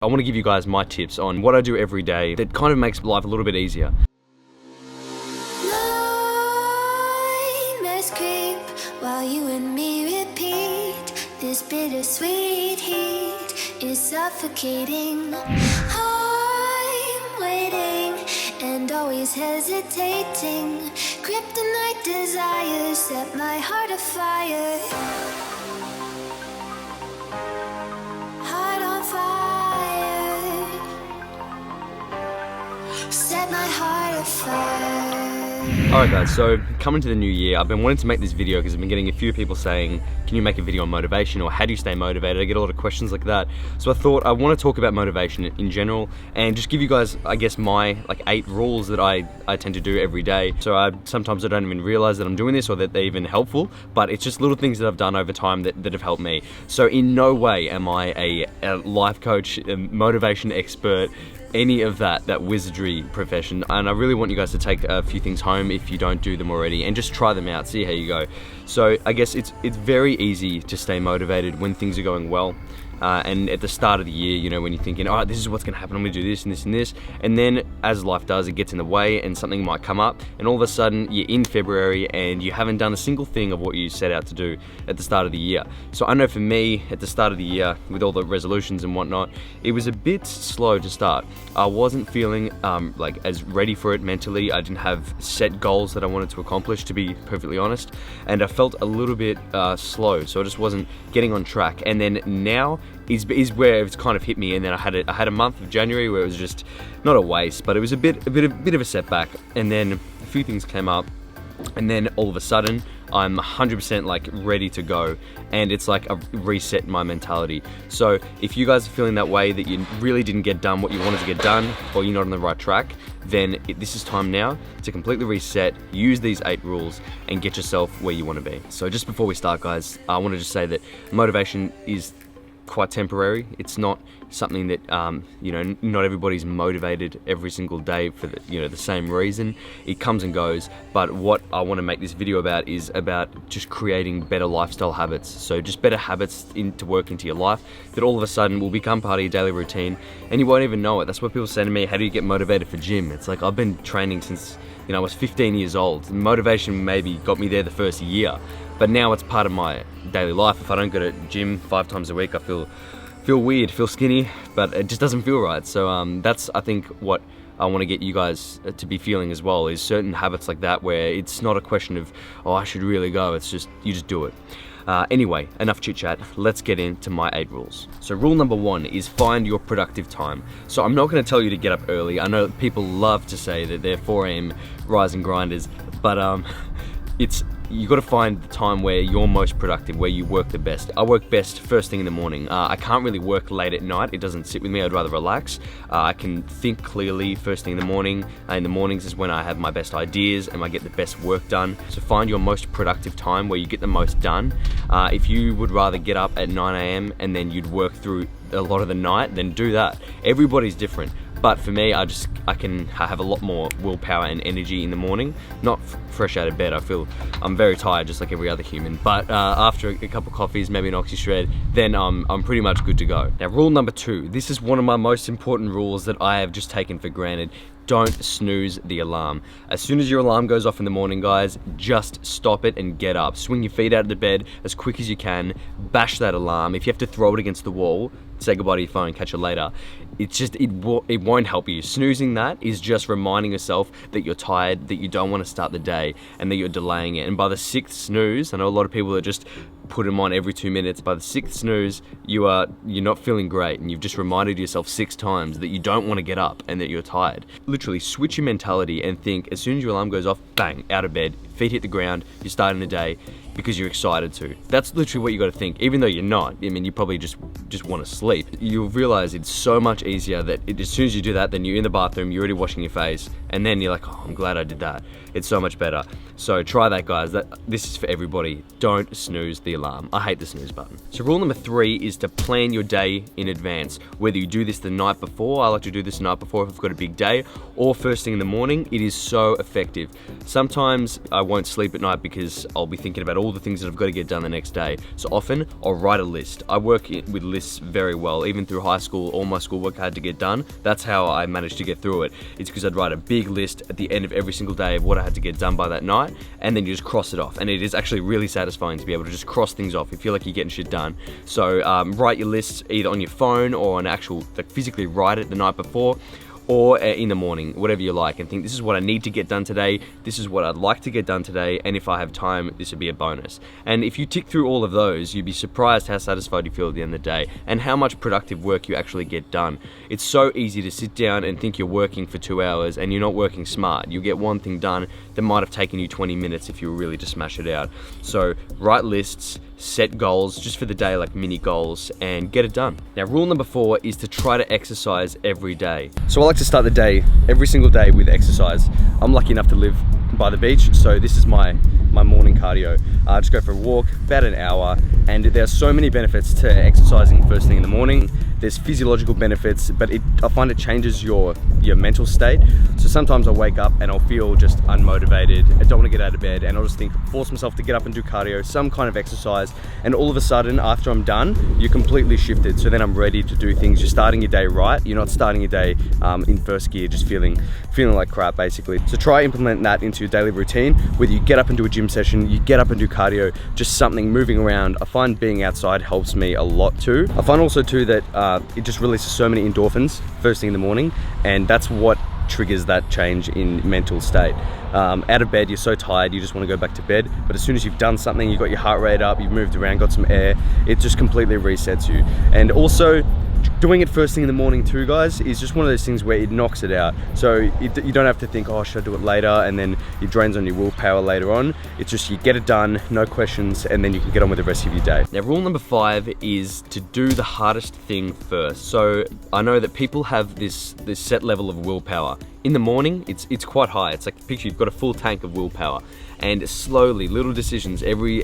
I want to give you guys my tips on what I do every day that kind of makes life a little bit easier. Nightmares creep while you and me repeat. This bittersweet heat is suffocating. I'm waiting and always hesitating. Kryptonite desires set my heart afire. Heart on fire. Set my heart afire. Alright guys, so coming to the new year, I've been wanting to make this video because I've been getting a few people saying, can you make a video on motivation, or how do you stay motivated? I get a lot of questions like that. So I thought I want to talk about motivation in general and just give you guys, I guess, my 8 rules that I tend to do every day. So sometimes I don't even realize that I'm doing this or that they're even helpful, but it's just little things that I've done over time that have helped me. So in no way am I a life coach, a motivation expert, any of that wizardry profession, and I really want you guys to take a few things home if you don't do them already and just try them out, see how you go. So I guess it's very easy to stay motivated when things are going well. And at the start of the year, you know, when you're thinking, all right, this is what's gonna happen, I'm gonna do this and this and this, and then as life does, it gets in the way and something might come up, and all of a sudden you're in February and you haven't done a single thing of what you set out to do at the start of the year. So I know for me, at the start of the year, with all the resolutions and whatnot, it was a bit slow to start. I wasn't feeling like as ready for it mentally. I didn't have set goals that I wanted to accomplish, to be perfectly honest, and I felt a little bit slow, so I just wasn't getting on track. And then now is where it's kind of hit me, and then I had a month of January where it was just not a waste, but it was a bit of a setback, and then a few things came up, and then all of a sudden I'm 100% like ready to go, and it's like a reset in my mentality. So if you guys are feeling that way, that you really didn't get done what you wanted to get done, or you're not on the right track, then this is time now to completely reset, use these 8 rules, and get yourself where you want to be. So just before we start, guys, I want to just say that motivation is quite temporary. It's not something that you know, not everybody's motivated every single day for the same reason. It comes and goes, but what I want to make this video about is about just creating better lifestyle habits. So just better habits to work into your life that all of a sudden will become part of your daily routine, and you won't even know it. That's what people say to me, how do you get motivated for gym? It's like, I've been training since I was 15 years old. Motivation maybe got me there the first year, but now it's part of my daily life. If I don't go to gym 5 times a week, I feel weird, feel skinny, but it just doesn't feel right. So that's, I think, what I want to get you guys to be feeling as well, is certain habits like that where it's not a question of, oh, I should really go. It's just, you just do it. Anyway, enough chit chat, let's get into my 8 rules. So rule number 1 is find your productive time. So I'm not gonna tell you to get up early. I know people love to say that they're 4 AM rise and grinders, but you got to find the time where you're most productive, where you work the best. I work best first thing in the morning. I can't really work late at night. It doesn't sit with me. I'd rather relax. I can think clearly first thing in the morning. In the mornings is when I have my best ideas and I get the best work done. So find your most productive time where you get the most done. If you would rather get up at 9 AM and then you'd work through a lot of the night, then do that. Everybody's different. But for me, I can have a lot more willpower and energy in the morning. Not fresh out of bed. I feel I'm very tired, just like every other human. But after a couple of coffees, maybe an oxy shred, then I'm pretty much good to go. Now, rule number 2. This is one of my most important rules that I have just taken for granted. Don't snooze the alarm. As soon as your alarm goes off in the morning, guys, just stop it and get up. Swing your feet out of the bed as quick as you can. Bash that alarm. If you have to throw it against the wall, say goodbye to your phone, catch you later. It won't help you. Snoozing that is just reminding yourself that you're tired, that you don't want to start the day, and that you're delaying it. And by the 6th snooze, I know a lot of people that just put them on every 2 minutes. By the 6th snooze, you're not feeling great, and you've just reminded yourself 6 times that you don't want to get up and that you're tired. Literally switch your mentality and think, as soon as your alarm goes off, bang, out of bed, feet hit the ground, you're starting the day because you're excited to. That's literally what you got to think, even though you're not. I mean, you probably just want to sleep. You'll realize it's so much easier that as soon as you do that, then you're in the bathroom, you're already washing your face, and then you're like, oh, I'm glad I did that. It's so much better. So try that, guys. This is for everybody. Don't snooze the alarm. I hate the snooze button. So rule number 3 is to plan your day in advance. Whether you do this the night before, I like to do this the night before if I've got a big day, or first thing in the morning, it is so effective. Sometimes I won't sleep at night because I'll be thinking about all the things that I've got to get done the next day. So often I'll write a list. I work with lists very well. Even through high school, all my schoolwork I had to get done. That's how I managed to get through it. It's because I'd write a big list at the end of every single day of what I had to get done by that night, and then you just cross it off. And it is actually really satisfying to be able to just cross things off. You feel like you're getting shit done. So write your lists either on your phone or on actual, like physically write it the night before, or in the morning, whatever you like, and think this is what I need to get done today, this is what I'd like to get done today, and if I have time, this would be a bonus. And if you tick through all of those, you'd be surprised how satisfied you feel at the end of the day, and how much productive work you actually get done. It's so easy to sit down and think you're working for 2 hours, and you're not working smart. You'll get one thing done that might have taken you 20 minutes if you were really to smash it out. So write lists, set goals just for the day, like mini goals, and get it done. Now, rule number 4 is to try to exercise every day. So I like to start the day, every single day, with exercise. I'm lucky enough to live by the beach, so this is my morning cardio. I just go for a walk, about an hour, and there's so many benefits to exercising first thing in the morning. There's physiological benefits, but I find it changes your mental state. So sometimes I'll wake up and I'll feel just unmotivated. I don't want to get out of bed, and I'll just force myself to get up and do cardio, some kind of exercise, and all of a sudden, after I'm done, you're completely shifted. So then I'm ready to do things. You're starting your day right. You're not starting your day in first gear, just feeling like crap, basically. So try implement that into your daily routine. Whether you get up and do a gym session, you get up and do cardio, just something moving around. I find being outside helps me a lot too. I find also too that it just releases so many endorphins first thing in the morning, and that's what triggers that change in mental state. Out of bed, you're so tired, you just want to go back to bed, but as soon as you've done something, you've got your heart rate up, you've moved around, got some air, it just completely resets you. And also, doing it first thing in the morning too, guys, is just one of those things where it knocks it out. So you don't have to think, oh, should I do it later? And then it drains on your willpower later on. It's just, you get it done, no questions, and then you can get on with the rest of your day. Now, rule number 5 is to do the hardest thing first. So I know that people have this set level of willpower. In the morning, it's quite high. It's like, picture you've got a full tank of willpower, and slowly, little decisions every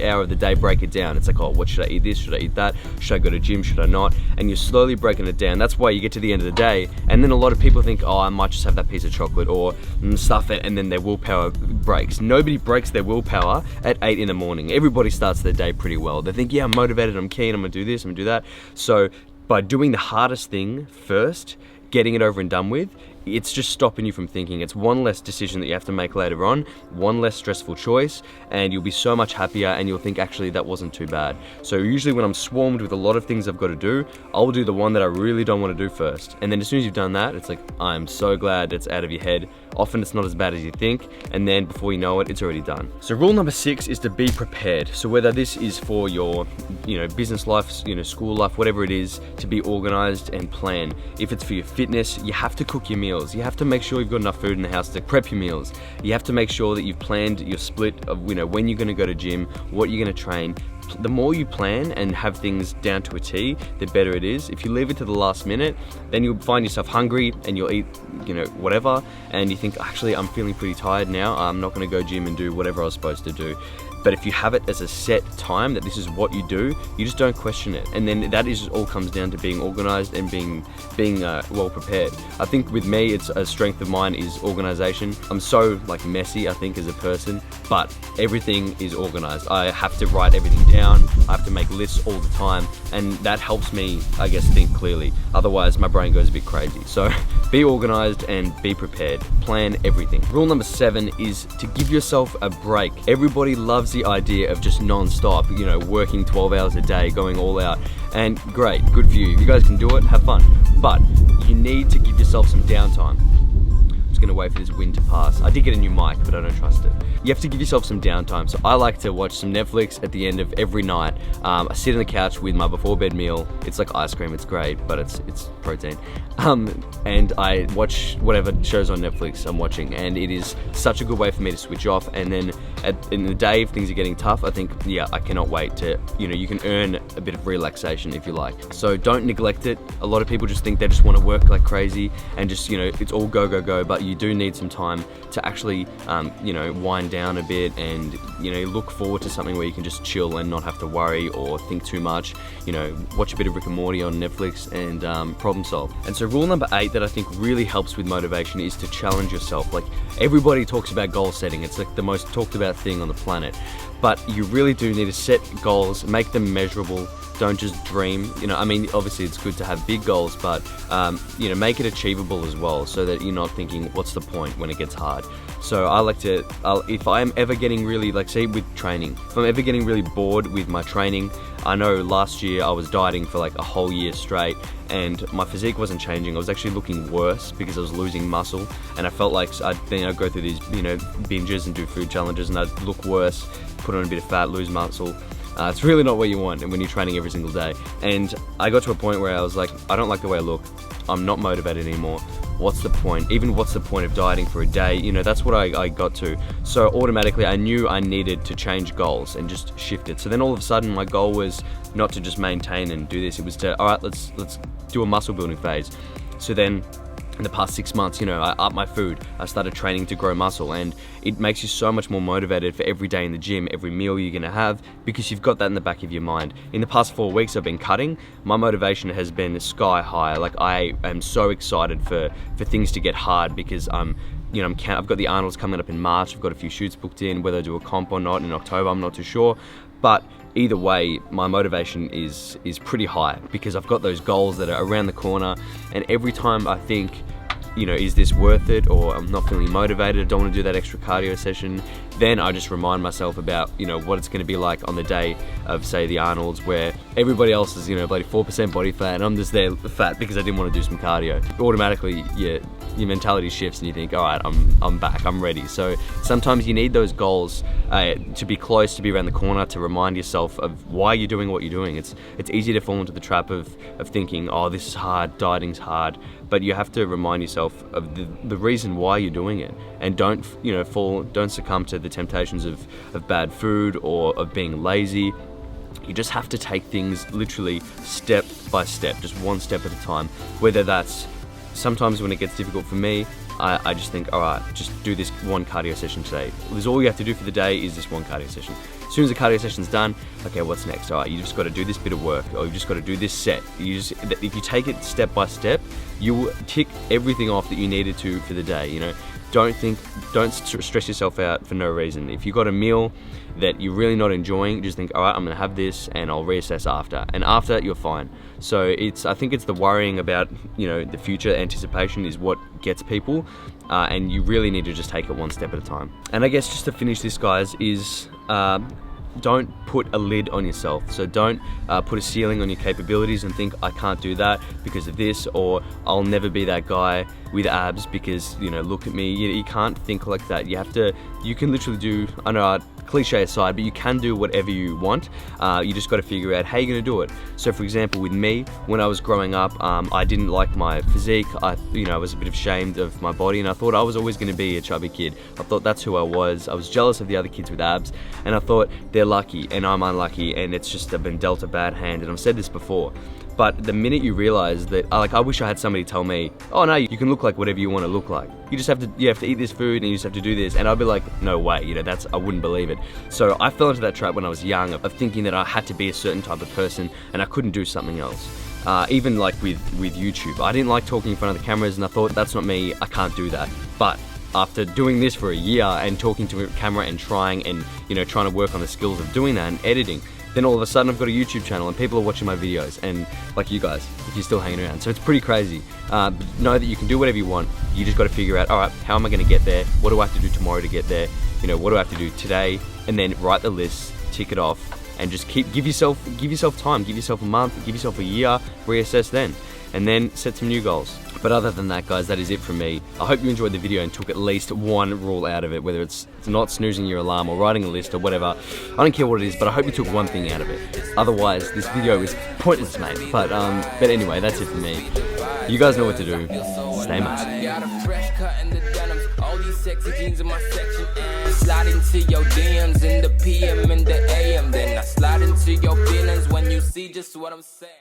hour of the day, break it down. It's like, oh, what should I eat? This, should I eat that? Should I go to gym? Should I not? And you're slowly breaking it down. That's why you get to the end of the day, and then a lot of people think, oh, I might just have that piece of chocolate, or stuff it, and then their willpower breaks. Nobody breaks their willpower at 8 in the morning. Everybody starts their day pretty well. They think, yeah, I'm motivated, I'm keen, I'm gonna do this, I'm gonna do that. So by doing the hardest thing first, getting it over and done with, it's just stopping you from thinking. It's one less decision that you have to make later on, one less stressful choice, and you'll be so much happier, and you'll think, actually, that wasn't too bad. So usually when I'm swarmed with a lot of things I've got to do, I'll do the one that I really don't want to do first. And then as soon as you've done that, it's like, I'm so glad it's out of your head. Often it's not as bad as you think, and then before you know it, it's already done. So rule number 6 is to be prepared. So whether this is for your, business life, school life, whatever it is, to be organized and plan. If it's for your fitness, you have to cook your meals. You have to make sure you've got enough food in the house to prep your meals. You have to make sure that you've planned your split of, when you're gonna go to gym, what you're gonna train. The more you plan and have things down to a T, the better it is. If you leave it to the last minute, then you'll find yourself hungry and you'll eat, whatever, and you think, actually, I'm feeling pretty tired now, I'm not gonna go gym and do whatever I was supposed to do. But if you have it as a set time that this is what you do, you just don't question it. And then that is all comes down to being organized and being well prepared. I think with me, it's a strength of mine is organization. I'm so messy, I think, as a person, but everything is organized. I have to write everything down. I have to make lists all the time, and that helps me, I guess, think clearly. Otherwise, my brain goes a bit crazy. So be organized and be prepared. Plan everything. Rule number 7 is to give yourself a break. Everybody loves the idea of just non-stop, working 12 hours a day, going all out, and great, good for you. If you guys can do it, have fun. But you need to give yourself some downtime. I'm just gonna wait for this wind to pass. I did get a new mic, but I don't trust it. You have to give yourself some downtime. So I like to watch some Netflix at the end of every night. I sit on the couch with my before bed meal. It's like ice cream, it's great, but it's protein. And I watch whatever shows on Netflix I'm watching, and it is such a good way for me to switch off. And then in the day, if things are getting tough, I think, yeah, I cannot wait to, you can earn a bit of relaxation if you like. So don't neglect it. A lot of people just think they just want to work like crazy and just, it's all go, go, go, but you you do need some time to actually, wind down a bit and, look forward to something where you can just chill and not have to worry or think too much. Watch a bit of Rick and Morty on Netflix and problem solve. And so rule number 8 that I think really helps with motivation is to challenge yourself. Like, everybody talks about goal setting. It's like the most talked about thing on the planet. But you really do need to set goals, make them measurable. Don't just dream. Obviously it's good to have big goals, but make it achievable as well, so that you're not thinking, what's the point when it gets hard. So if I am ever getting really, say with training, if I'm ever getting really bored with my training, I know last year I was dieting for like a whole year straight, and my physique wasn't changing. I was actually looking worse because I was losing muscle, and I felt like I'd go through these binges and do food challenges, and I'd look worse, put on a bit of fat, lose muscle. It's really not what you want when you're training every single day. And I got to a point where I was like, I don't like the way I look. I'm not motivated anymore. What's the point? Even what's the point of dieting for a day? That's what I got to. So automatically I knew I needed to change goals and just shift it. So then all of a sudden my goal was not to just maintain and do this. It was to, all right, let's do a muscle building phase. So then in the past 6 months, I upped my food. I started training to grow muscle, and it makes you so much more motivated for every day in the gym, every meal you're gonna have, because you've got that in the back of your mind. In the past 4 weeks I've been cutting. My motivation has been sky high. Like, I am so excited for things to get hard, because I've got the Arnold's coming up in March. I've got a few shoots booked in. Whether I do a comp or not in October, I'm not too sure. But either way, my motivation is pretty high, because I've got those goals that are around the corner, and every time I think, is this worth it, or I'm not feeling motivated, I don't want to do that extra cardio session, then I just remind myself about, what it's going to be like on the day of, say, the Arnold's, where everybody else is, bloody 4% body fat, and I'm just there fat because I didn't want to do some cardio. Automatically, your mentality shifts and you think, all right, I'm back, I'm ready. So sometimes you need those goals to be close, to be around the corner, to remind yourself of why you're doing what you're doing. It's easy to fall into the trap of thinking, oh, this is hard, dieting's hard, but you have to remind yourself of the reason why you're doing it, and don't succumb to the temptations of bad food or of being lazy. You just have to take things literally step by step, just one step at a time. Whether that's, sometimes when it gets difficult for me, I just think, all right, just do this one cardio session today. Because all you have to do for the day is this one cardio session. As soon as the cardio session's done, okay, what's next? All right, you just got to do this bit of work, or you just got to do this set. If you take it step by step, you will tick everything off that you needed to for the day. Don't stress yourself out for no reason. If you got a meal that you're really not enjoying, just think, all right, I'm gonna have this and I'll reassess after. And after, you're fine. So I think it's the worrying about, the future, anticipation is what gets people. And you really need to just take it one step at a time. And I guess just to finish this, guys, is don't put a lid on yourself. So don't put a ceiling on your capabilities and think, I can't do that because of this, or I'll never be that guy with abs because, look at me. You can't think like that. You can literally do, I know, cliche aside, but you can do whatever you want. You just got to figure out how you're going to do it. So for example, with me, when I was growing up, I didn't like my physique. I was a bit ashamed of my body, and I thought I was always going to be a chubby kid. I thought that's who I was. I was jealous of the other kids with abs, and I thought they're lucky and I'm unlucky, and it's just I've been dealt a bad hand. And I've said this before, but the minute you realize that, I wish I had somebody tell me, oh no, you can look like whatever you want to look like. You have to eat this food and you just have to do this. And I'd be like, no way, I wouldn't believe it. So I fell into that trap when I was young of thinking that I had to be a certain type of person and I couldn't do something else. Even like with YouTube, I didn't like talking in front of the cameras, and I thought, that's not me, I can't do that. But after doing this for a year and talking to a camera and trying to work on the skills of doing that and editing, then all of a sudden I've got a YouTube channel and people are watching my videos, and like you guys, if you're still hanging around. So it's pretty crazy. But know that you can do whatever you want. You just got to figure out, all right, how am I going to get there? What do I have to do tomorrow to get there? What do I have to do today? And then write the list, tick it off, and just give yourself time. Give yourself a month, give yourself a year, reassess then, and then set some new goals. But other than that, guys, that is it from me. I hope you enjoyed the video and took at least one rule out of it, whether it's not snoozing your alarm or writing a list or whatever. I don't care what it is, but I hope you took one thing out of it. Otherwise, this video is pointless, mate. But anyway, that's it for me. You guys know what to do. Stay much. Sexy jeans in my section, and slide into your DMs in the PM and the AM. Then I slide into your feelings when you see just what I'm saying.